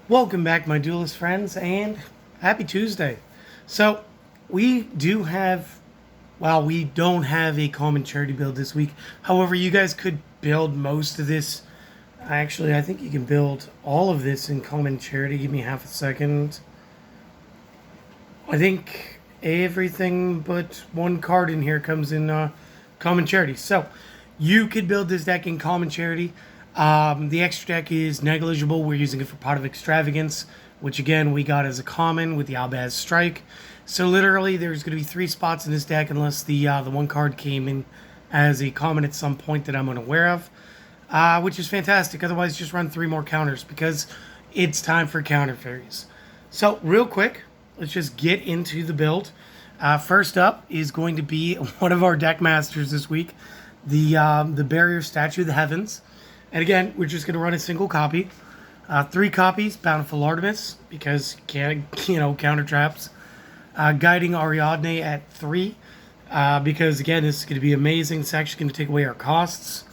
Welcome back, my Duelist friends, and happy Tuesday. So, we do have, well, we don't have a common charity build this week. However, you guys could build most of this. Actually, I think you can build all of this in common charity. Give me half a second. I think everything but one card in here comes in common charity. So, you could build this deck in common charity. The extra deck is negligible. We're using it for Pot of Extravagance, which again we got as a common with the Albaz Strike. So literally there's going to be 3 spots in this deck unless the one card came in as a common at some point that I'm unaware of, which is fantastic. Otherwise just run 3 more counters because it's time for counter fairies. So real quick, let's just get into the build. First up is going to be one of our deck masters this week, the Barrier Statue of the Heavens. And again, we're just going to run a single copy. 3 copies, Bountiful Artemis, because you can't, counter traps. Guiding Ariadne at 3, because again, this is going to be amazing. It's actually going to take away our costs.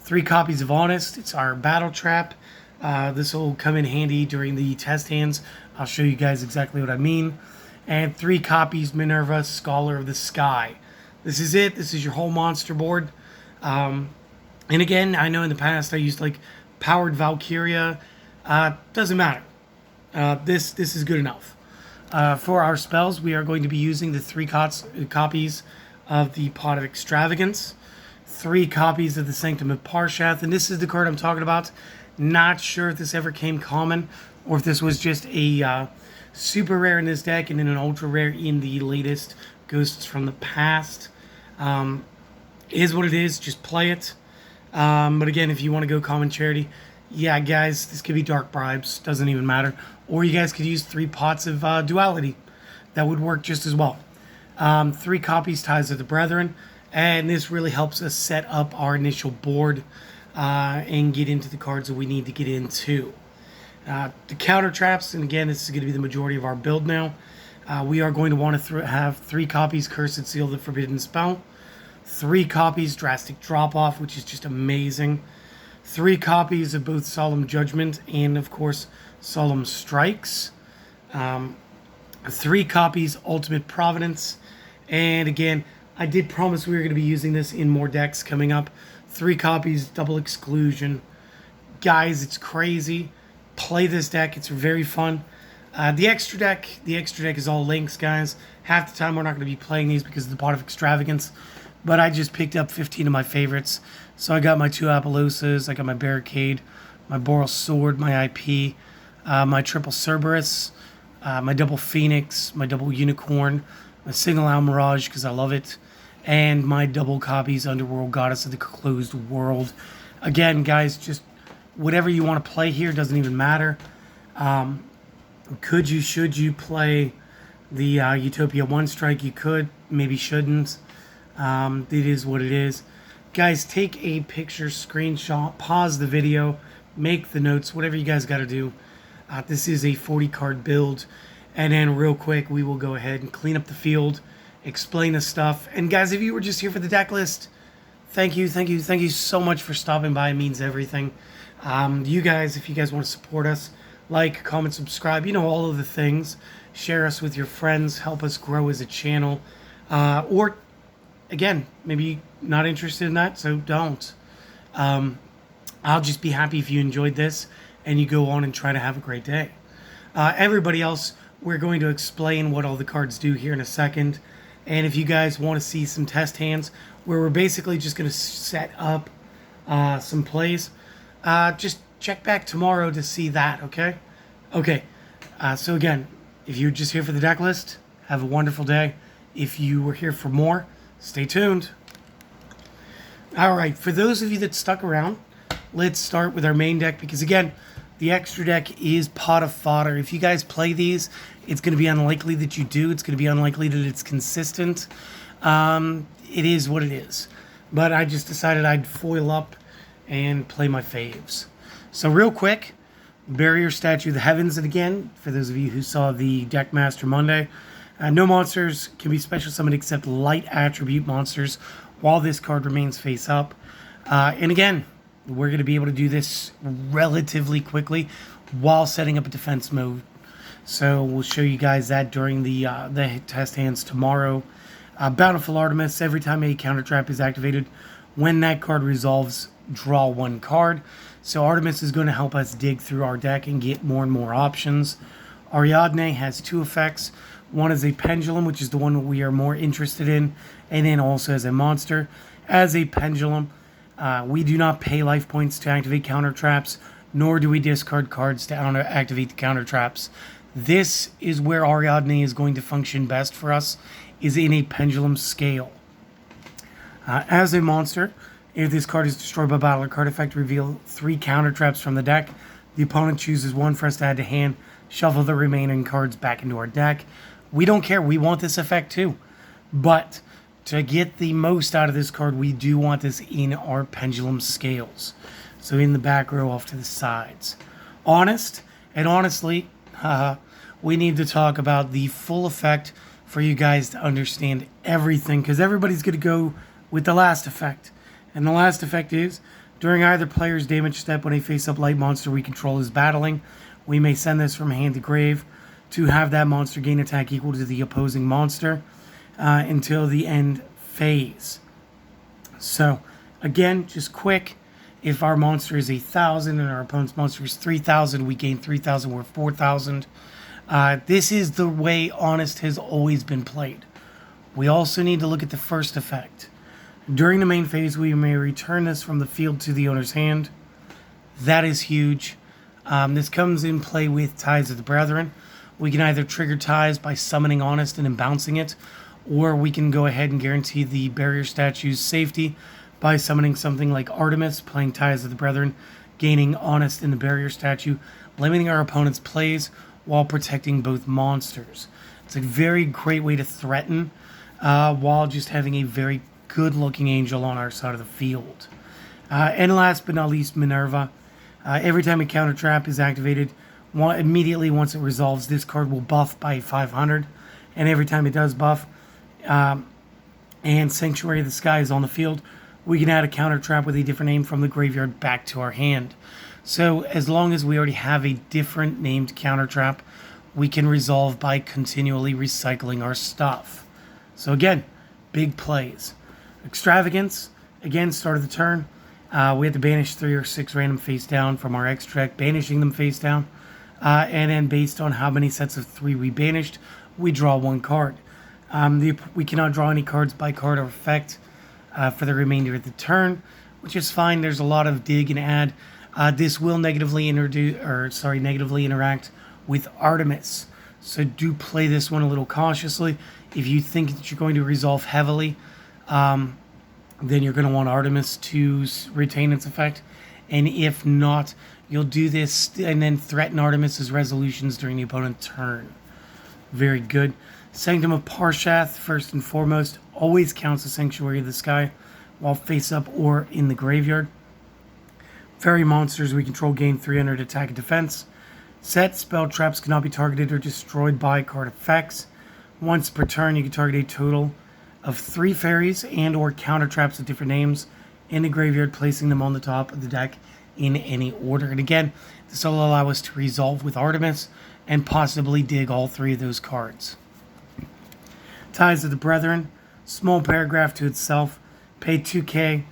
3 copies of Honest. It's our battle trap. This will come in handy during the test hands. I'll show you guys exactly what I mean. And 3 copies, Minerva, Scholar of the Sky. This is it. This is your whole monster board. And again, I know in the past I used like Powered Valkyria. Doesn't matter. This is good enough. For our spells, we are going to be using the 3 copies of the Pot of Extravagance, 3 copies of the Sanctum of Parshath, and this is the card I'm talking about. Not sure if this ever came common or if this was just a super rare in this deck and then an ultra rare in the latest Ghosts from the Past. Is what it is. Just play it. But again, if you want to go common charity, yeah, guys, this could be Dark Bribes. Doesn't even matter. Or you guys could use 3 pots of Duality. That would work just as well. 3 copies, Ties of the Brethren. And this really helps us set up our initial board and get into the cards that we need to get into. The counter traps, and again, this is going to be the majority of our build now. We are going to want to have 3 copies, Cursed Seal, the Forbidden Spell. 3 copies, Drastic Drop-Off, which is just amazing. 3 copies of both Solemn Judgment and, of course, Solemn Strikes. 3 copies, Ultimate Providence. And again, I did promise we were going to be using this in more decks coming up. 3 copies, Double Exclusion. Guys, it's crazy. Play this deck. It's very fun. The extra deck is all links, guys. Half the time we're not going to be playing these because of the Pot of Extravagance. But I just picked up 15 of my favorites. So I got my 2 Apollouses, I got my Barricade, my Boral Sword, my IP, my Triple Cerberus, my Double Phoenix, my Double Unicorn, my Single Owl Mirage because I love it, and my double copies Underworld Goddess of the Closed World. Again, guys, just whatever you want to play here doesn't even matter. Should you play the Utopia 1 Strike? You could, maybe shouldn't. It is what it is. Guys, take a picture, screenshot, pause the video, make the notes, whatever you guys got to do. This is a 40 card build. And then real quick, we will go ahead and clean up the field, explain the stuff. And guys, if you were just here for the deck list, thank you so much for stopping by. It means everything. You guys, if you guys want to support us, like, comment, subscribe, all of the things. Share us with your friends, help us grow as a channel. Or again, maybe not interested in that, so don't. I'll just be happy if you enjoyed this and you go on and try to have a great day. Everybody else, we're going to explain what all the cards do here in a second. And if you guys want to see some test hands where we're basically just going to set up some plays, just check back tomorrow to see that, okay? Okay, so again, if you're just here for the deck list, have a wonderful day. If you were here for more, stay tuned. Alright, for those of you that stuck around, let's start with our main deck because again, the extra deck is Pot of Fodder. If you guys play these, it's going to be unlikely that you do. It's going to be unlikely that it's consistent. It is what it is. But I just decided I'd foil up and play my faves. So real quick, Barrier Statue of the Heavens. And again, for those of you who saw the Deck Master Monday, no monsters can be special summoned except light attribute monsters while this card remains face up. And again, we're going to be able to do this relatively quickly while setting up a defense mode. So we'll show you guys that during the test hands tomorrow. Bountiful Artemis, every time a counter trap is activated, when that card resolves, draw one card. So Artemis is going to help us dig through our deck and get more and more options. Ariadne has two effects. One is a pendulum, which is the one that we are more interested in, and then also as a monster. As a pendulum, we do not pay life points to activate counter traps, nor do we discard cards to activate the counter traps. This is where Ariadne is going to function best for us, is in a pendulum scale. As a monster, if this card is destroyed by battle or card effect, reveal 3 counter traps from the deck. The opponent chooses one for us to add to hand, shuffle the remaining cards back into our deck. We don't care, we want this effect too. But to get the most out of this card, we do want this in our pendulum scales. So in the back row off to the sides. Honest, and honestly, we need to talk about the full effect for you guys to understand everything, because everybody's going to go with the last effect. And the last effect is, during either player's damage step when a face-up light monster we control is battling, we may send this from hand to grave to have that monster gain attack equal to the opposing monster until the end phase. So, again, just quick, if our monster is 1,000 and our opponent's monster is 3,000, we gain 3,000, we're 4,000. This is the way Honest has always been played. We also need to look at the first effect. During the main phase, we may return this from the field to the owner's hand. That is huge. This comes in play with Ties of the Brethren. We can either trigger Ties by summoning Honest and then bouncing it, or we can go ahead and guarantee the barrier statue's safety by summoning something like Artemis, playing Ties of the Brethren, gaining Honest in the barrier statue, limiting our opponent's plays while protecting both monsters. It's a very great way to threaten while just having a very good-looking angel on our side of the field. And last but not least, Minerva. Every time a counter trap is activated, immediately once it resolves, this card will buff by 500. And every time it does buff, and Sanctuary of the Sky is on the field, we can add a counter trap with a different name from the graveyard back to our hand. So as long as we already have a different named counter trap, we can resolve by continually recycling our stuff. So again, big plays. Extravagance, again, start of the turn. We have to banish 3 or 6 random face down from our extract, banishing them face down. And then based on how many sets of 3 we banished, we draw 1 card. We cannot draw any cards by card or effect for the remainder of the turn, which is fine. There's a lot of dig and add. This will negatively interact with Artemis. So do play this one a little cautiously. If you think that you're going to resolve heavily, then you're going to want Artemis to retain its effect. And if not, you'll do this and then threaten Artemis's resolutions during the opponent's turn. Very good. Sanctum of Parshath, first and foremost, always counts as Sanctuary of the Sky while face up or in the graveyard. Fairy monsters we control gain 300 attack and defense. Set spell traps cannot be targeted or destroyed by card effects. Once per turn, you can target a total of 3 fairies and or counter traps with different names in the graveyard, placing them on the top of the deck in any order. And again, this will allow us to resolve with Artemis and possibly dig all 3 of those cards. Ties of the Brethren, small paragraph to itself, pay 2k,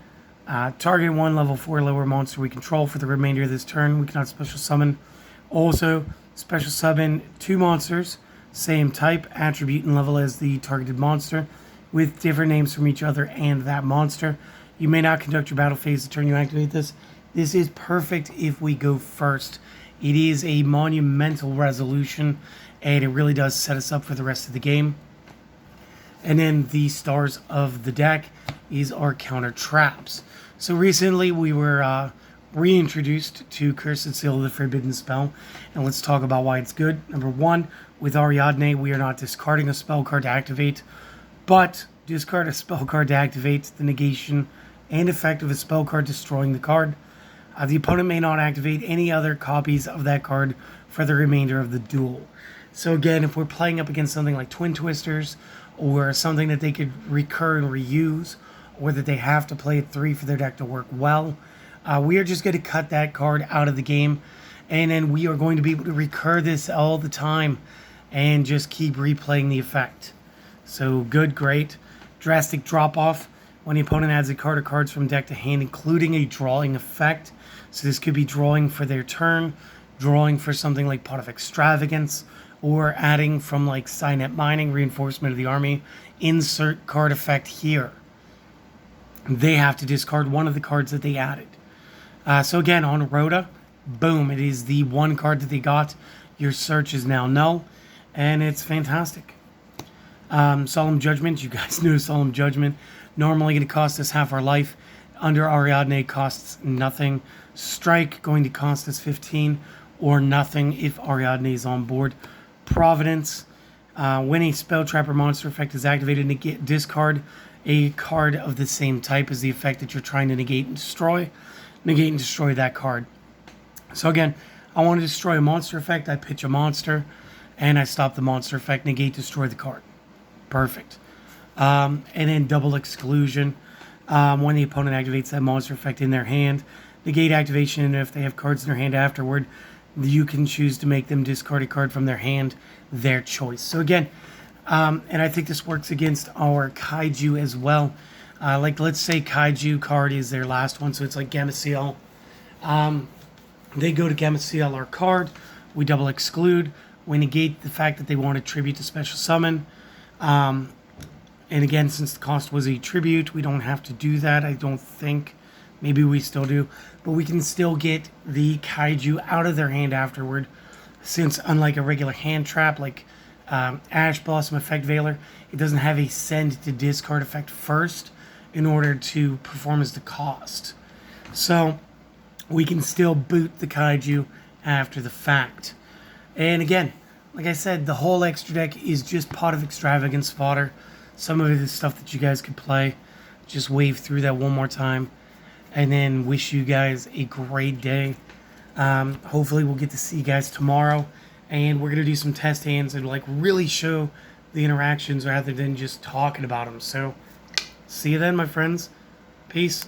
target 1 level 4 lower monster we control for the remainder of this turn. We cannot special summon. Also, special summon 2 monsters, same type, attribute, and level as the targeted monster, with different names from each other and that monster. You may not conduct your battle phase the turn you activate this. This is perfect if we go first. It is a monumental resolution, and it really does set us up for the rest of the game. And then the stars of the deck is our counter traps. So recently we were reintroduced to Cursed Seal of the Forbidden Spell, and let's talk about why it's good. Number 1, with Ariadne, we are not discarding a spell card to activate, but discard a spell card to activate the negation and effect of a spell card destroying the card. The opponent may not activate any other copies of that card for the remainder of the duel. So again, if we're playing up against something like Twin Twisters, or something that they could recur and reuse, or that they have to play at 3 for their deck to work well, We are just going to cut that card out of the game, and then we are going to be able to recur this all the time and just keep replaying the effect. So good, great. Drastic drop off. When the opponent adds a card or cards from deck to hand, including a drawing effect. So this could be drawing for their turn, drawing for something like Pot of Extravagance, or adding from like Signet Mining, Reinforcement of the Army, insert card effect here. They have to discard one of the cards that they added. So again, on Rhoda, boom, it is the one card that they got. Your search is now null, and it's fantastic. Solemn Judgment, you guys knew Solemn Judgment. Normally going to cost us half our life. Under Ariadne costs nothing. Strike going to cost us 15 or nothing if Ariadne is on board. Providence, when a spell trap or monster effect is activated, discard a card of the same type as the effect that you're trying to negate and destroy. Negate and destroy that card. So again, I want to destroy a monster effect. I pitch a monster, and I stop the monster effect. Negate, destroy the card. Perfect. And then double exclusion. When the opponent activates that monster effect in their hand, negate activation, and if they have cards in their hand afterward, you can choose to make them discard a card from their hand, their choice. So again, and I think this works against our Kaiju as well. Like, let's say Kaiju card is their last one, so it's like Gameciel. They go to Gameciel our card, we double exclude, we negate the fact that they want a tribute to special summon. And again, since the cost was a tribute, we don't have to do that, I don't think. Maybe we still do. But we can still get the Kaiju out of their hand afterward, since unlike a regular hand trap like Ash Blossom Effect Veiler, it doesn't have a send to discard effect first in order to perform as the cost. So we can still boot the Kaiju after the fact. And again, like I said, the whole extra deck is just Pot of Extravagance fodder. Some of it is stuff that you guys could play. Just wave through that one more time. And then wish you guys a great day. Hopefully we'll get to see you guys tomorrow. And we're going to do some test hands and like really show the interactions rather than just talking about them. So see you then, my friends. Peace.